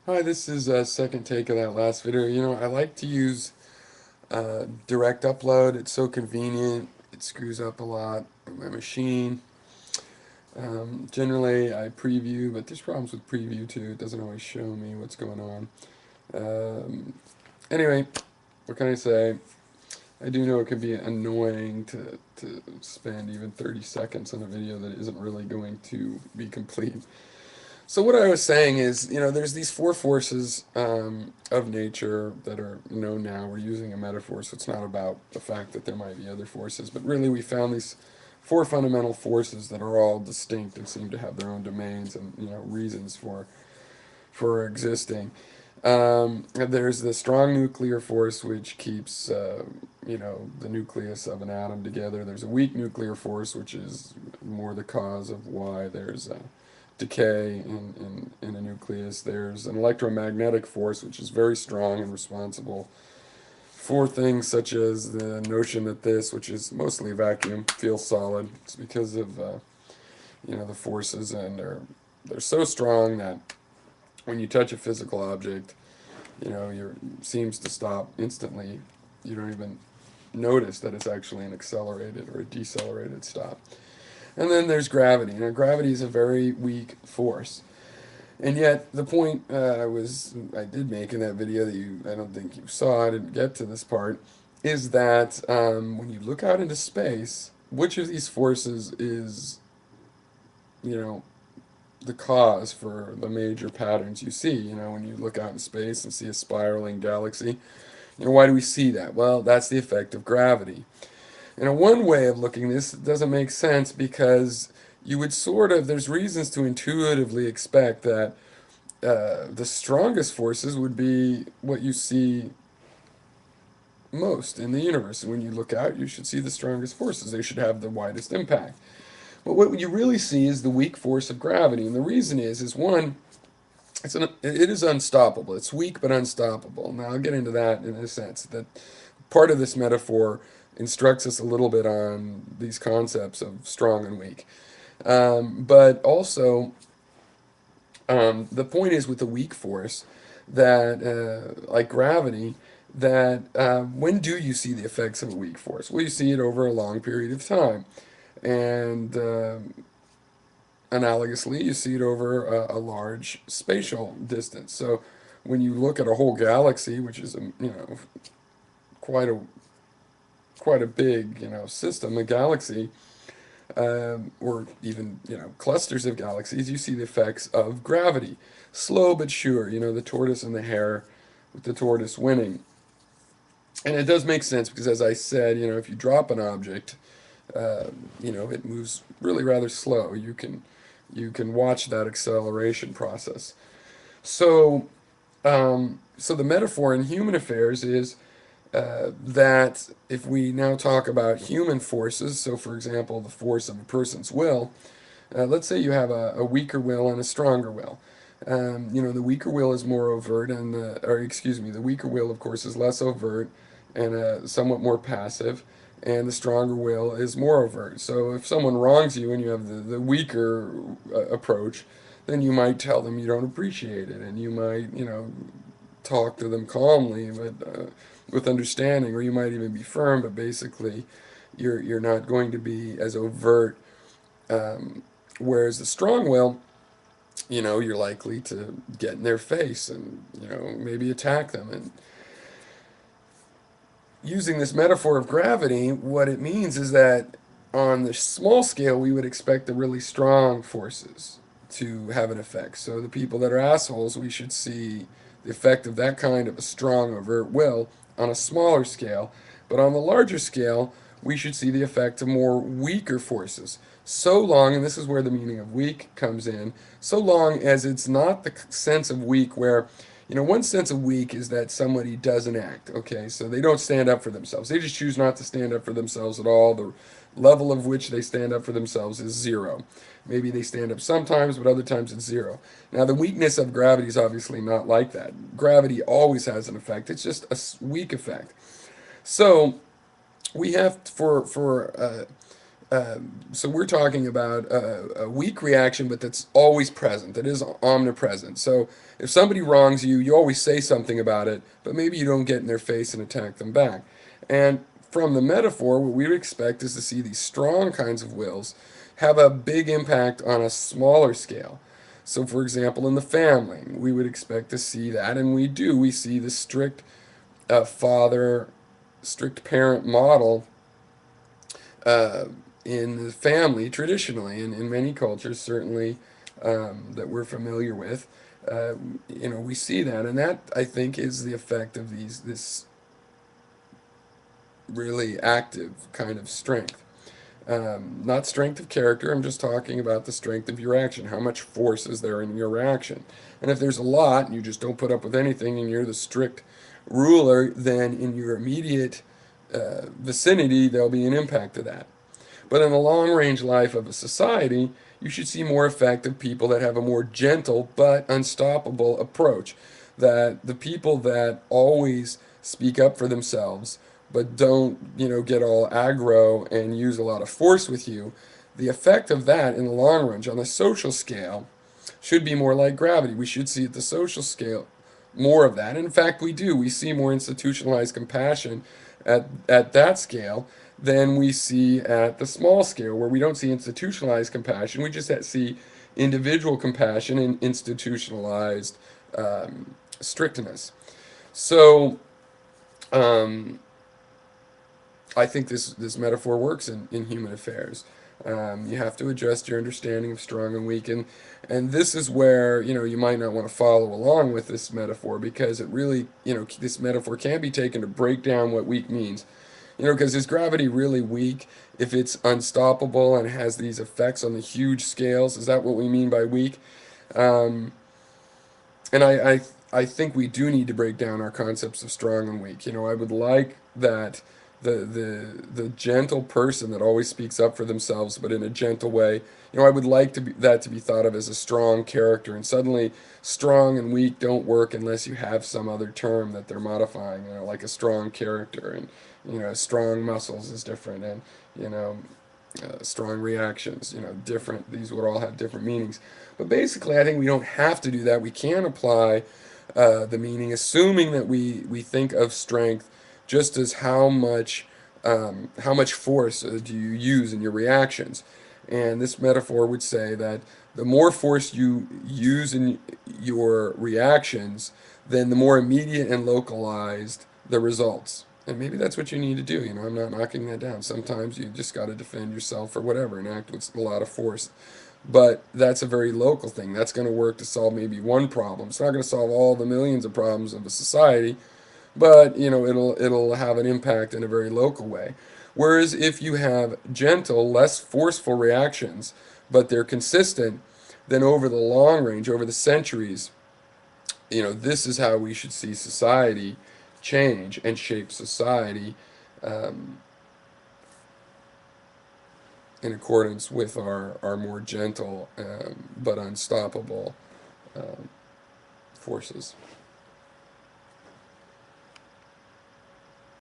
Hi, this is a second take of that last video. I like to use direct upload. It's so convenient. It screws up a lot on my machine. Generally, I preview, but there's problems with preview too. It doesn't always show me what's going on. Um, anyway, what can I say? I do know it can be annoying to spend even 30 seconds on a video that isn't really going to be complete. So what I was saying is, there's these four forces of nature that are known now. We're using a metaphor, so it's not about the fact that there might be other forces, but really we found these four fundamental forces that are all distinct and seem to have their own domains and reasons for existing. There's the strong nuclear force which keeps the nucleus of an atom together. There's a weak nuclear force which is more the cause of why there's decay in a nucleus. There's an electromagnetic force which is very strong and responsible for things such as the notion that this, which is mostly vacuum, feels solid. It's because of the forces, and they're so strong that when you touch a physical object, your seems to stop instantly. You don't even notice that it's actually an accelerated or a decelerated stop. And then there's gravity. Now, gravity is a very weak force. And yet, the point I did make in that video that I don't think you saw, I didn't get to this part, is that when you look out into space, which of these forces is, you know, the cause for the major patterns you see? When you look out in space and see a spiraling galaxy, why do we see that? Well, that's the effect of gravity. One way of looking at this doesn't make sense because you would there's reasons to intuitively expect that the strongest forces would be what you see most in the universe. And when you look out, you should see the strongest forces. They should have the widest impact. But what you really see is the weak force of gravity. And the reason is one, it is unstoppable. It's weak but unstoppable. Now I'll get into that in a sense. That part of this metaphor instructs us a little bit on these concepts of strong and weak. But also, the point is with the weak force that, like gravity, that when do you see the effects of a weak force? Well, you see it over a long period of time. And analogously, you see it over a large spatial distance. So when you look at a whole galaxy, which is quite a quite a big system, a galaxy, or even clusters of galaxies, you see the effects of gravity. Slow but sure, the tortoise and the hare, with the tortoise winning. And it does make sense because, as I said, if you drop an object, it moves really rather slow. You can watch that acceleration process. So, so the metaphor in human affairs is that if we now talk about human forces, so for example, the force of a person's will, let's say you have a weaker will and a stronger will. The weaker will is more overt, or excuse me, the weaker will, of course, is less overt and somewhat more passive, and the stronger will is more overt. So if someone wrongs you and you have the weaker approach, then you might tell them you don't appreciate it, and you might, talk to them calmly, but with understanding, or you might even be firm, but basically, you're not going to be as overt. Whereas the strong will, you're likely to get in their face and maybe attack them. And using this metaphor of gravity, what it means is that on the small scale, we would expect the really strong forces to have an effect. So the people that are assholes, we should see the effect of that kind of a strong, overt will on a smaller scale. But on the larger scale, we should see the effect of more weaker forces. So long, and this is where the meaning of weak comes in, so long as it's not the sense of weak where one sense of weak is that somebody doesn't act, okay? So they don't stand up for themselves. They just choose not to stand up for themselves at all. The level of which they stand up for themselves is zero. Maybe they stand up sometimes, but other times it's zero. Now, the weakness of gravity is obviously not like that. Gravity always has an effect. It's just a weak effect. So we have, for So we're talking about a weak reaction, but that's always present, that is omnipresent. So if somebody wrongs you, you always say something about it, but maybe you don't get in their face and attack them back. And from the metaphor, what we would expect is to see these strong kinds of wills have a big impact on a smaller scale. So, for example, in the family, we would expect to see that, and we do. We see the strict father, strict parent model uh, in the family traditionally, and in many cultures, certainly that we're familiar with. Uh, we see that, and that I think is the effect of this really active kind of strength. Not strength of character. I'm just talking about the strength of your action. How much force is there in your action? And if there's a lot, and you just don't put up with anything, and you're the strict ruler, then in your immediate vicinity, there'll be an impact of that. But in the long range life of a society, you should see more effective people that have a more gentle but unstoppable approach. That the people that always speak up for themselves but don't, get all aggro and use a lot of force with you, the effect of that in the long run on the social scale should be more like gravity. We should see at the social scale more of that. In fact, we do. We see more institutionalized compassion at that scale than we see at the small scale, where we don't see institutionalized compassion. We just see individual compassion and institutionalized strictness. So um, I think this metaphor works in human affairs. You have to adjust your understanding of strong and weak, and this is where you might not want to follow along with this metaphor, because it really this metaphor can be taken to break down what weak means. Because is gravity really weak if it's unstoppable and has these effects on the huge scales? Is that what we mean by weak? Um, and I think we do need to break down our concepts of strong and weak. I would like that the gentle person that always speaks up for themselves, but in a gentle way. I would like that to be thought of as a strong character, and suddenly strong and weak don't work unless you have some other term that they're modifying. Like a strong character, and strong muscles is different, and you know strong reactions, different. These would all have different meanings. But basically, I think we don't have to do that. We can apply the meaning, assuming that we think of strength just as how much force do you use in your reactions. And this metaphor would say that the more force you use in your reactions, then the more immediate and localized the results. And maybe that's what you need to do. I'm not knocking that down. Sometimes you just got to defend yourself or whatever and act with a lot of force. But that's a very local thing. That's going to work to solve maybe one problem. It's not going to solve all the millions of problems of a society, but it'll have an impact in a very local way. Whereas if you have gentle, less forceful reactions, but they're consistent, then over the long range, over the centuries, this is how we should see society change and shape society um, in accordance with our more gentle but unstoppable um, forces.